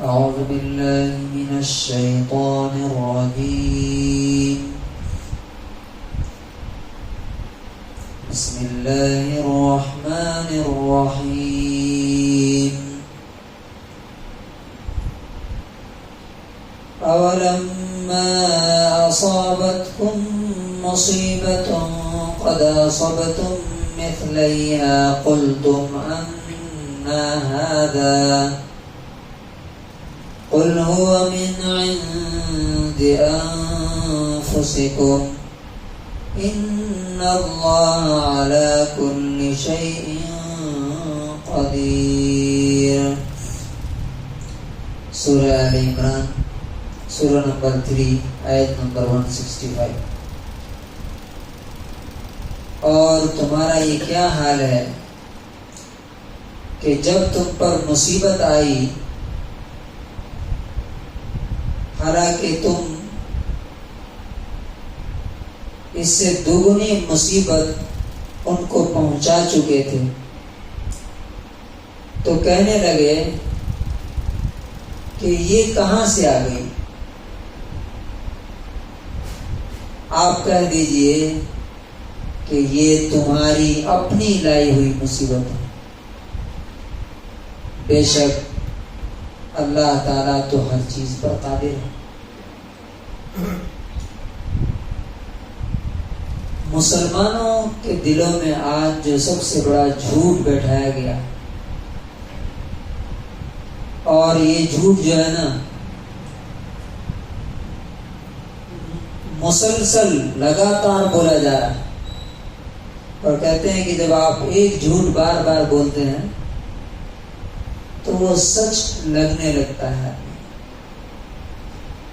أعوذ بالله من الشيطان الرجيم بسم الله الرحمن الرحيم أولما أصابتكم مصيبة قد أصبتم مثليها قلتم أن هذا قل هو من عند أنفسكم إن الله على كل شيء قدير. سورہ آل عمران سورہ نمبر 3 آیت نمبر 165. اور تمہارا یہ کیا حال ہے کہ جب تم پر مصیبت آئی حالانکہ تم اس سے دوگنی مصیبت ان کو پہنچا چکے تھے تو کہنے لگے کہ یہ کہاں سے آ گئی. آپ کہہ دیجئے کہ یہ تمہاری اپنی لائی ہوئی مصیبت ہے. بے شک اللہ تعالیٰ تو ہر چیز پر قادر ہے. مسلمانوں کے دلوں میں آج جو سب سے بڑا جھوٹ بیٹھایا گیا، اور یہ جھوٹ جو ہے نا مسلسل لگاتار بولا جا رہا ہے، اور کہتے ہیں کہ جب آپ ایک جھوٹ بار بار بولتے ہیں تو وہ سچ لگنے لگتا ہے.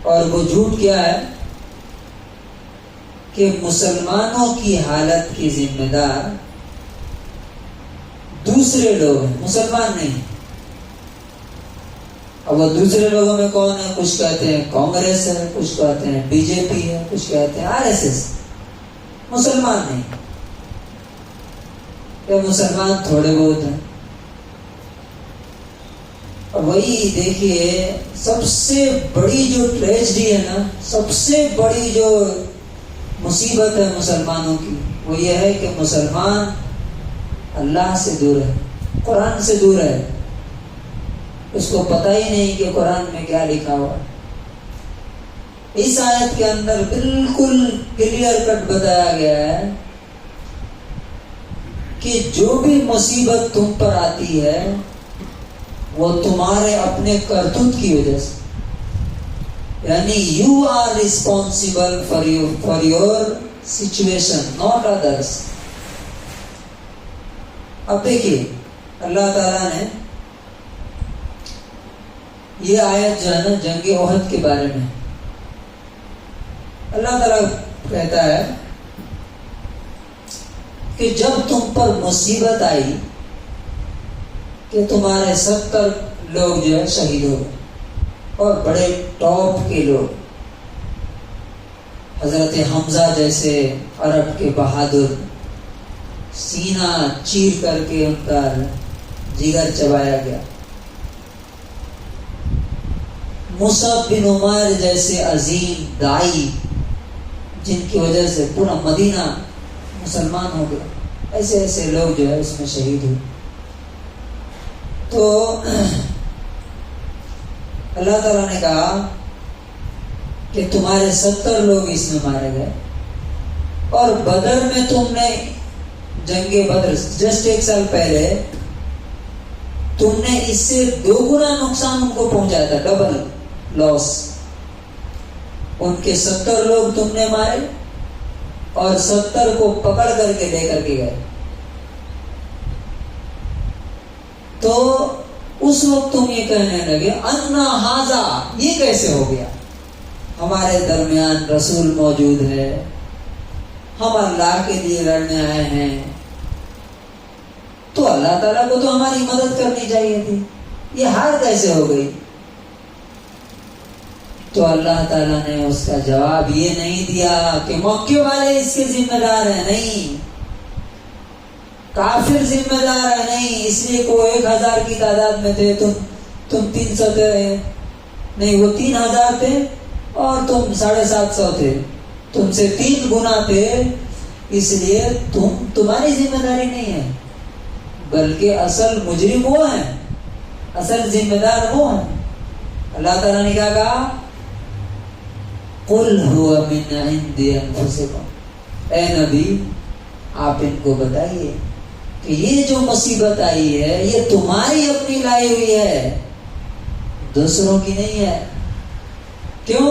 اور وہ جھوٹ کیا ہے کہ مسلمانوں کی حالت کی ذمہ دار دوسرے لوگ ہیں، مسلمان نہیں. اب وہ دوسرے لوگوں میں کون ہے؟ کچھ کہتے ہیں کانگریس ہے، کچھ کہتے ہیں بی جے پی ہے، کچھ کہتے ہیں RSS. مسلمان نہیں. یہ مسلمان تھوڑے بہت ہیں. اور وہی دیکھیے سب سے بڑی جو ٹریجڈی ہے نا، سب سے بڑی جو مصیبت ہے مسلمانوں کی، وہ یہ ہے کہ مسلمان اللہ سے دور ہے، قرآن سے دور ہے. اس کو پتہ ہی نہیں کہ قرآن میں کیا لکھا ہوا. اس آیت کے اندر بالکل کلیئر کٹ بتایا گیا ہے کہ جو بھی مصیبت تم پر آتی ہے وہ تمہارے اپنے کرتوت کی وجہ سے، یعنی you are responsible for your situation not others. اب دیکھیے اللہ تعالیٰ نے یہ آیت جو ہے نا جنگ احد کے بارے میں، اللہ تعالیٰ کہتا ہے کہ جب تم پر مصیبت آئی کہ تمہارے 70 لوگ جو ہے شہید ہو گئے، اور بڑے ٹاپ کے لوگ، حضرت حمزہ جیسے عرب کے بہادر، سینہ چیر کر کے ان کا جگر چبایا گیا. مصعب بن عمیر جیسے عظیم داعی جن کی وجہ سے پورا مدینہ مسلمان ہو گیا، ایسے ایسے لوگ جو ہے اس میں شہید ہوئے. تو اللہ تعالیٰ نے کہا کہ تمہارے 70 لوگ اس میں مارے گئے، اور بدر میں تم نے جنگ بدر جسٹ 1 سال پہلے تم نے اس سے 2 گنا نقصان ان کو پہنچایا تھا، ڈبل لاس. ان کے 70 لوگ تم نے مارے اور 70 کو پکڑ کر کے لے کر کے گئے. تو اس وقت تم یہ کہنے لگے انا ھذا، یہ کیسے ہو گیا؟ ہمارے درمیان رسول موجود ہے، ہم اللہ کے لیے لڑنے آئے ہیں، تو اللہ تعالیٰ کو تو ہماری مدد کرنی چاہیے تھی، یہ ہار کیسے ہو گئی؟ تو اللہ تعالیٰ نے اس کا جواب یہ نہیں دیا کہ مکے والے اس کے ذمہ دار ہیں، نہیں، کافر ذمہ دار ہے، نہیں، اس لیے کو 1000 کی تعداد میں تھے، تم 300 تھے، نہیں، وہ 3000 تھے اور تم 750 تھے، تم سے 3 گنا تھے، اس لیے تمہاری ذمہ داری نہیں ہے، بلکہ اصل مجرم وہ ہیں، اصل ذمہ دار وہ ہیں۔ اللہ تعالیٰ نے کیا کہا؟ قُلْ هُوَ مِنْ عِنْدِ أَنفُسِكُمْ، اے نبی آپ ان کو بتائیے کہ یہ جو مصیبت آئی ہے یہ تمہاری اپنی لائی ہوئی ہے، دوسروں کی نہیں ہے۔ کیوں؟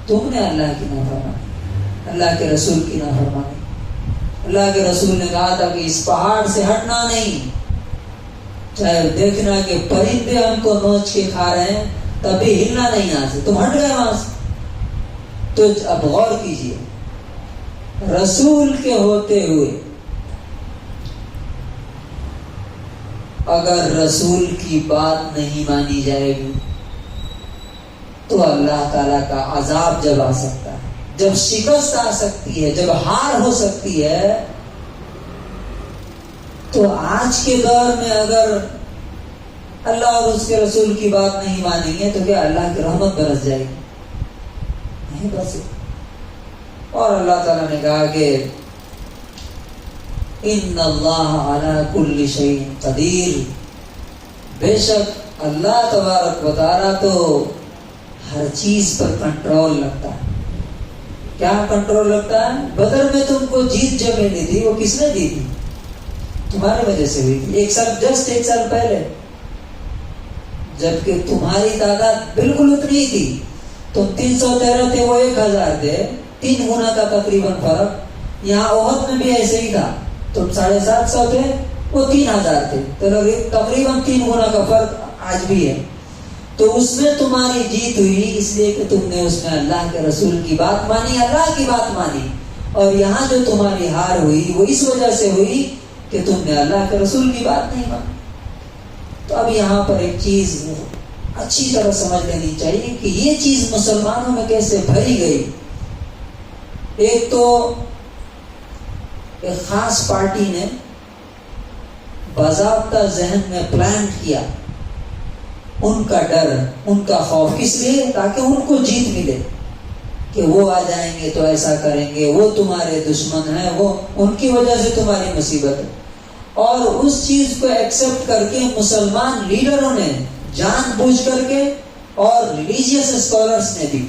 تم نے اللہ کی نافرمانی، اللہ کے رسول کی نافرمانی۔ اللہ کے رسول نے کہا تھا کہ اس پہاڑ سے ہٹنا نہیں، چاہے دیکھنا کہ پرندے ہم کو نوچ کے کھا رہے ہیں تب بھی ہلنا نہیں یہاں سے، تم ہٹ گئے وہاں سے۔ تو اب غور کیجئے، رسول کے ہوتے ہوئے اگر رسول کی بات نہیں مانی جائے گی تو اللہ تعالیٰ کا عذاب جب آ سکتا ہے، جب شکست آ سکتی ہے، جب ہار ہو سکتی ہے، تو آج کے دور میں اگر اللہ اور اس کے رسول کی بات نہیں مانیں گے تو کیا اللہ کی رحمت برس جائے گی؟ نہیں برس۔ اور اللہ تعالیٰ نے کہا کہ ان اللہ علی کل شیء قدیر، بے شک اللہ تبارک و تعالیٰ تو ہر چیز پر کنٹرول رکھتا ہے۔ کیا کنٹرول رکھتا ہے؟ بدر میں تم کو جیت جو ملی تھی وہ کس نے دی تھی؟ تمہاری وجہ سے ہوئی تھی، جسٹ ایک سال پہلے، جبکہ تمہاری تعداد بالکل اتنی تھی، تم 313 تھے، وہ 1000 تھے، 3 گنا کا تقریباً فرق۔ یہاں احد میں بھی ایسے ہی تھا، تم 750 تھے، وہ 3000 تھے، تو تقریباً 3 گنا کا فرق آج بھی ہے۔ تو اس میں تمہاری جیت ہوئی اس لیے کہ تم نے اس میں اللہ کے رسول کی بات مانی، اللہ کی بات مانی۔ اور یہاں جو تمہاری ہار ہوئی وہ اس وجہ سے ہوئی کہ تم نے اللہ کے رسول کی بات نہیں مانی۔ تو اب یہاں پر ایک چیز اچھی طرح سمجھ لینی چاہیے کہ یہ چیز مسلمانوں میں کیسے بھری گئی۔ ایک تو ایک خاص پارٹی نے باضابطہ ذہن میں پلانٹ کیا، ان کا ڈر، ان کا خوف، کس لیے؟ تاکہ ان کو جیت ملے، کہ وہ آ جائیں گے تو ایسا کریں گے، وہ تمہارے دشمن ہیں، وہ ان کی وجہ سے تمہاری مصیبت ہے۔ اور اس چیز کو ایکسپٹ کر کے مسلمان لیڈروں نے جان بوجھ کر کے، اور ریلیجیس اسکالرس نے بھی،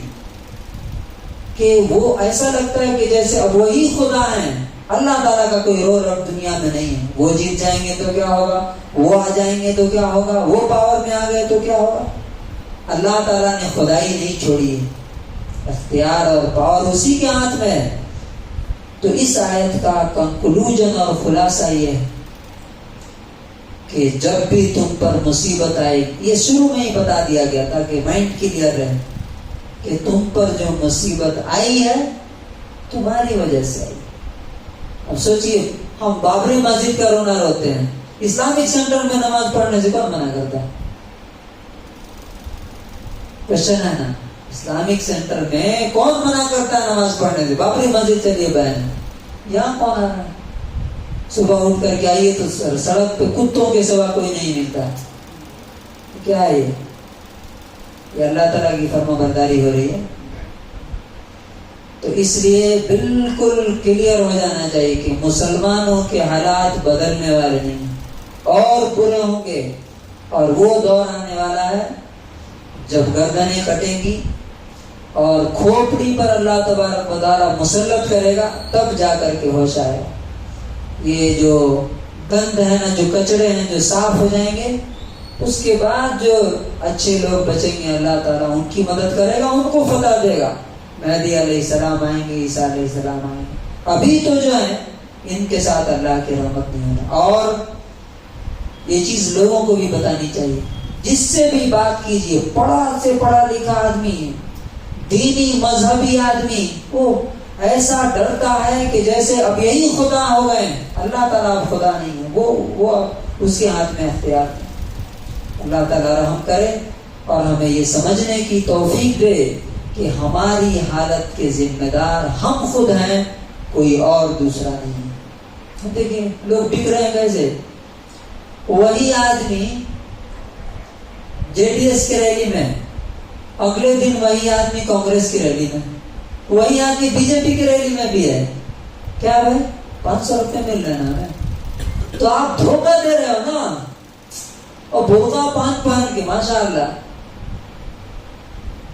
کہ وہ ایسا لگتا ہے کہ جیسے اب وہی خدا ہیں، اللہ تعالیٰ کا کوئی رول اب دنیا میں نہیں ہے، وہ جیت جائیں گے تو کیا ہوگا، وہ آ جائیں گے تو کیا ہوگا، وہ پاور میں آ گئے تو کیا ہوگا۔ اللہ تعالیٰ نے خدائی نہیں چھوڑی ہے، اختیار اور پاور اسی کے ہاتھ میں ہے۔ تو اس آیت کا کنکلوژن اور خلاصہ یہ ہے کہ جب بھی تم پر مصیبت آئے، یہ شروع میں ہی بتا دیا گیا تھا کہ مائنڈ کلیئر رہے کہ تم پر جو مصیبت آئی ہے تمہاری وجہ سے آئی۔ اب سوچئے، ہم بابری مسجد کا رونا روتے ہیں، اسلامک سینٹر میں نماز پڑھنے سے کون منع کرتا ہے؟ کوشچن ہے نا، اسلامک سینٹر میں کون منع کرتا ہے نماز پڑھنے سے؟ بابری مسجد چلیے بہن، یہاں کون آ رہا ہے؟ صبح اٹھ کر کے آئیے تو سڑک پہ کتوں کے سوا کوئی نہیں ملتا، کیا ہے یہ اللہ تعالیٰ کی فرما برداری ہو رہی ہے۔ تو اس لیے بالکل کلیئر ہو جانا چاہیے کہ مسلمانوں کے حالات بدلنے والے نہیں، اور برے ہوں گے، اور وہ دور آنے والا ہے جب گردنیں کٹیں گی اور کھوپڑی پر اللہ تبارک و تعالیٰ مسلط کرے گا، تب جا کر کے ہوش آئے گا۔ یہ جو گند ہے نا، جو کچڑے ہیں، جو صاف ہو جائیں گے، اس کے بعد جو اچھے لوگ بچیں گے اللہ تعالیٰ ان کی مدد کرے گا، ان کو فتح دے گا۔ مہدی علیہ السلام آئیں گے، عیسیٰ علیہ السلام آئیں گے۔ ابھی تو جو ہے ان کے ساتھ اللہ کی رحمت نہیں ہونا۔ اور یہ چیز لوگوں کو بھی بتانی چاہیے، جس سے بھی بات کیجیے، پڑھا سے پڑھا لکھا آدمی، دینی مذہبی آدمی، وہ ایسا ڈرتا ہے کہ جیسے اب یہی خدا ہو گئے، اللہ تعالیٰ اب خدا نہیں ہے، وہ اب اس کے ہاتھ میں اختیار ہے۔ اللہ تعالیٰ رحم کرے اور ہمیں یہ سمجھنے کی توفیق دے کہ ہماری حالت کے ذمہ دار ہم خود ہیں، کوئی اور دوسرا نہیں ہے۔ دیکھیں لوگ بک رہے ہیں کیسے، وہی آدمی جے ڈی ایس کے ریلی میں اگلے دن وہی آدمی کانگریس کی ریلی میں، وہی آدمی بی جے پی کی ریلی میں بھی ہے. کیا بھائی 500 روپے مل رہے نا ہمیں، تو آپ دھوکہ دے رہے ہو نا. اور برقع پہن کے ماشاء اللہ.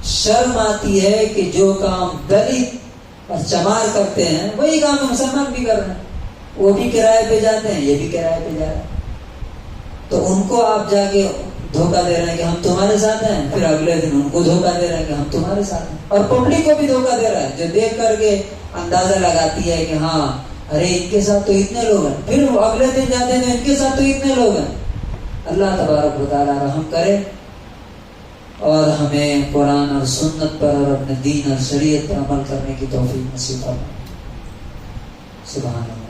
شرم آتی ہے کہ جو کام دلت اور چمار کرتے ہیں وہی کام مسلمان بھی کر رہے ہیں. وہ بھی کرائے پہ جاتے ہیں، یہ بھی کرائے پہ جا رہے ہیں. تو ان کو آپ جا کے دھوکہ دے رہے ہیں کہ ہم تمہارے ساتھ ہیں، پھر اگلے دن ان کو دھوکہ دے رہے ہیں کہ ہم تمہارے ساتھ ہیں. اور پبلک کو بھی دھوکہ دے رہا ہے جو دیکھ کر کے اندازہ لگاتی ہے کہ ہاں ارے ان کے ساتھ تو اتنے لوگ ہیں، پھر وہ اگلے دن جاتے ہیں ان کے ساتھ تو اتنے لوگ ہیں. اللہ تبارک و تعالی رحم کرے اور ہمیں قرآن اور سنت پر اور اپنے دین اور شریعت پر عمل کرنے کی توفیق نصیب فرمائے. سبحان اللہ.